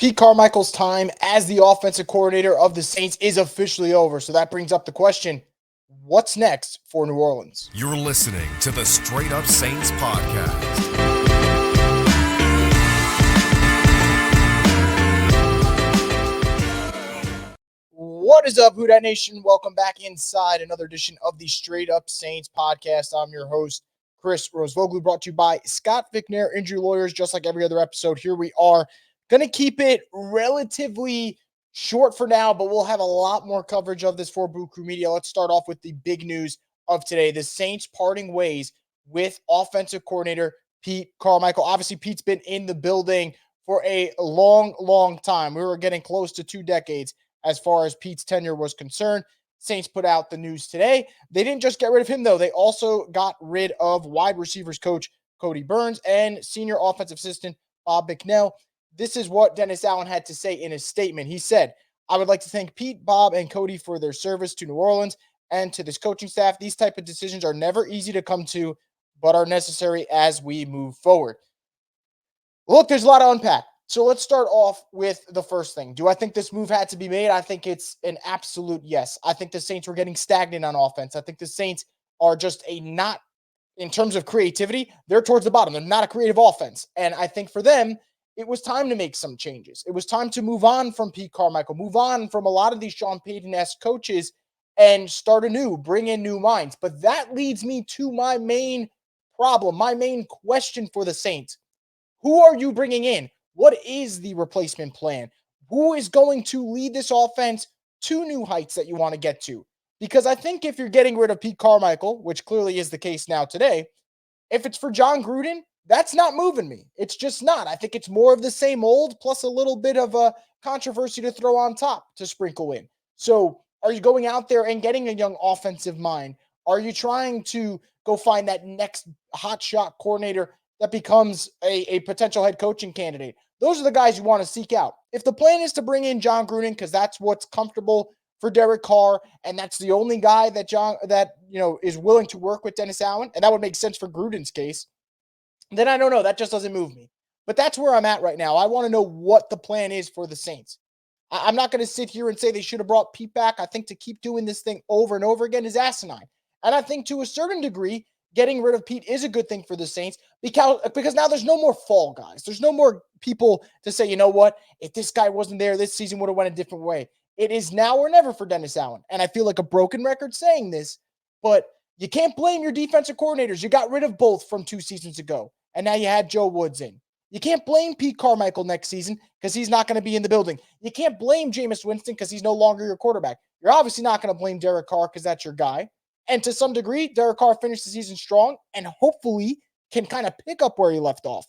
Pete Carmichael's time as the offensive coordinator of the Saints is officially over. So that brings up the question, what's next for New Orleans? You're listening to the Straight Up Saints podcast. What is up, Who Dat Nation? Welcome back inside another edition of the Straight Up Saints podcast. I'm your host, Chris Rosevoglu, brought to you by Scott Vicknair Injury Lawyers. Just like every other episode, here we are. Going to keep it relatively short for now, but we'll have a lot more coverage of this for Brew Crew Media. Let's start off with the big news of today. The Saints parting ways with offensive coordinator Pete Carmichael. Obviously, Pete's been in the building for a long time. We were getting close to 2 decades as far as Pete's tenure was concerned. Saints put out the news today. They didn't just get rid of him, though. They also got rid of wide receivers coach Cody Burns and senior offensive assistant Bob Bicknell. This is what Dennis Allen had to say in his statement. He said, "I would like to thank Pete, Bob, and Cody for their service to New Orleans and to this coaching staff. These type of decisions are never easy to come to, but are necessary as we move forward." Look, there's a lot to unpack. So let's start off with the first thing. Do I think this move had to be made? I think it's an absolute yes. I think the Saints were getting stagnant on offense. I think the Saints are just not, in terms of creativity, they're towards the bottom. They're not a creative offense. And I think for them, it was time to make some changes. It was time to move on from Pete Carmichael, move on from a lot of these Sean Payton-esque coaches and start anew, bring in new minds. But that leads me to my main problem, my main question for the Saints. Who are you bringing in? What is the replacement plan? Who is going to lead this offense to new heights that you want to get to? Because I think if you're getting rid of Pete Carmichael, which clearly is the case now today, if it's for John Gruden, that's not moving me. It's just not. I think it's more of the same old plus a little bit of a controversy to throw on top to sprinkle in. So are you going out there and getting a young offensive mind? Are you trying to go find that next hotshot coordinator that becomes a potential head coaching candidate? Those are the guys you want to seek out. If the plan is to bring in John Gruden because that's what's comfortable for Derek Carr, and that's the only guy that is willing to work with Dennis Allen, and that would make sense for Gruden's case, then I don't know. That just doesn't move me. But that's where I'm at right now. I want to know what the plan is for the Saints. I'm not going to sit here and say they should have brought Pete back. I think to keep doing this thing over and over again is asinine. And I think to a certain degree, getting rid of Pete is a good thing for the Saints because now there's no more fall guys. There's no more people to say, you know what, if this guy wasn't there, this season would have went a different way. It is now or never for Dennis Allen. And I feel like a broken record saying this, but you can't blame your defensive coordinators. You got rid of both from 2 seasons ago, and now you had Joe Woods in. You can't blame Pete Carmichael next season because he's not going to be in the building. You can't blame Jameis Winston because he's no longer your quarterback. You're obviously not going to blame Derek Carr because that's your guy. And to some degree, Derek Carr finished the season strong and hopefully can kind of pick up where he left off.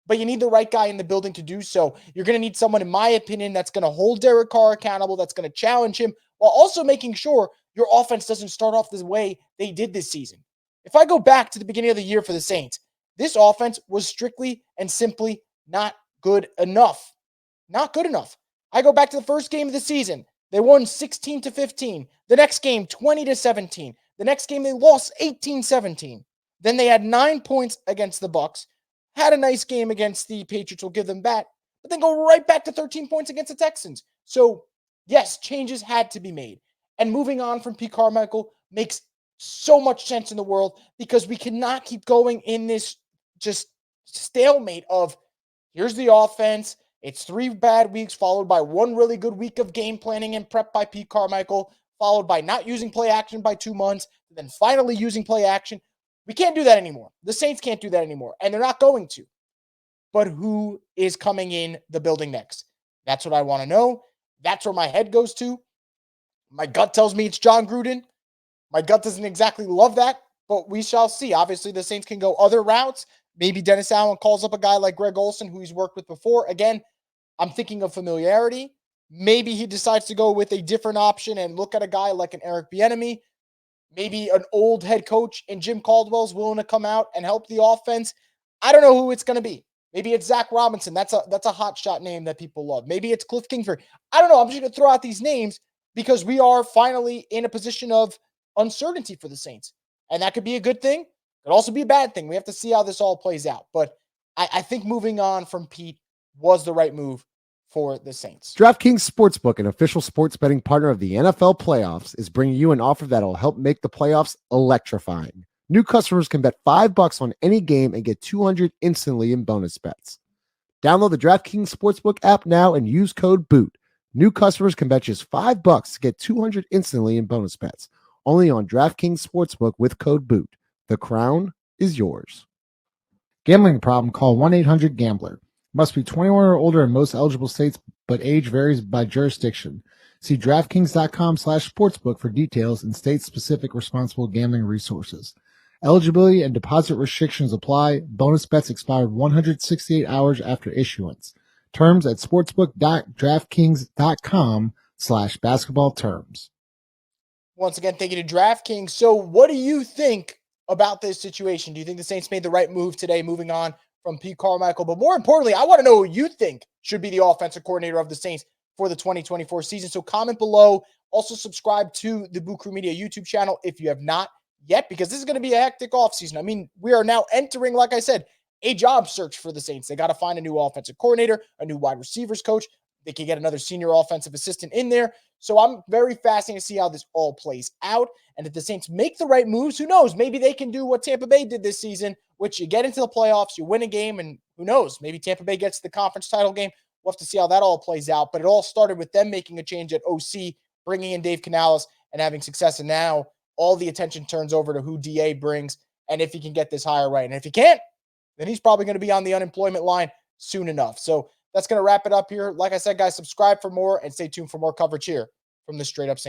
But you need the right guy in the building to do so. You're going to need someone, in my opinion, that's going to hold Derek Carr accountable, that's going to challenge him, while also making sure your offense doesn't start off the way they did this season. If I go back to the beginning of the year for the Saints, this offense was strictly and simply not good enough. Not good enough. I go back to the first game of the season. They won 16-15. The next game, 20-17. The next game, they lost 18-17. Then they had 9 points against the Bucs. Had a nice game against the Patriots. We'll give them that. But then go right back to 13 points against the Texans. So, yes, changes had to be made. And moving on from Pete Carmichael makes so much sense in the world because we cannot keep going in this just stalemate of here's the offense. It's 3 bad weeks followed by 1 really good week of game planning and prep by Pete Carmichael, followed by not using play action by 2 months, and then finally using play action. We can't do that anymore. The Saints can't do that anymore, and they're not going to. But who is coming in the building next? That's what I want to know. That's where my head goes to. My gut tells me it's John Gruden. My gut doesn't exactly love that, but we shall see. Obviously, the Saints can go other routes. Maybe Dennis Allen calls up a guy like Greg Olsen, who he's worked with before. Again, I'm thinking of familiarity. Maybe he decides to go with a different option and look at a guy like an Eric Bieniemy. Maybe an old head coach in Jim Caldwell's willing to come out and help the offense. I don't know who it's going to be. Maybe it's Zach Robinson. That's a hot shot name that people love. Maybe it's Cliff Kingsbury. I don't know. I'm just going to throw out these names because we are finally in a position of uncertainty for the Saints. And that could be a good thing. It could also be a bad thing. We have to see how this all plays out. But I think moving on from Pete was the right move for the Saints. DraftKings Sportsbook, an official sports betting partner of the NFL playoffs, is bringing you an offer that'll help make the playoffs electrifying. New customers can bet $5 on any game and get $200 instantly in bonus bets. Download the DraftKings Sportsbook app now and use code BOOT. New customers can bet just $5 to get $200 instantly in bonus bets. Only on DraftKings Sportsbook with code BOOT. The crown is yours. Gambling problem? Call 1-800-GAMBLER. Must be 21 or older in most eligible states, but age varies by jurisdiction. See DraftKings.com/sportsbook for details and state-specific responsible gambling resources. Eligibility and deposit restrictions apply. Bonus bets expired 168 hours after issuance. Terms at sportsbook.draftkings.com/basketball terms. Once again, thank you to DraftKings. So what do you think about this situation? Do you think the Saints made the right move today, moving on from Pete Carmichael? But more importantly, I want to know who you think should be the offensive coordinator of the Saints for the 2024 season. So comment below. Also subscribe to the Boo Crew Media YouTube channel if you have not yet, because this is going to be a hectic offseason. I mean, we are now entering, like I said, a job search for the Saints. They got to find a new offensive coordinator, a new wide receivers coach. They can get another senior offensive assistant in there. So I'm very fascinated to see how this all plays out. And if the Saints make the right moves, who knows? Maybe they can do what Tampa Bay did this season, which you get into the playoffs, you win a game, and who knows? Maybe Tampa Bay gets the conference title game. We'll have to see how that all plays out. But it all started with them making a change at OC, bringing in Dave Canales and having success. And now all the attention turns over to who DA brings and if he can get this hire right. And if he can't, then he's probably going to be on the unemployment line soon enough. So that's going to wrap it up here. Like I said, guys, subscribe for more and stay tuned for more coverage here from the Straight Up Saints.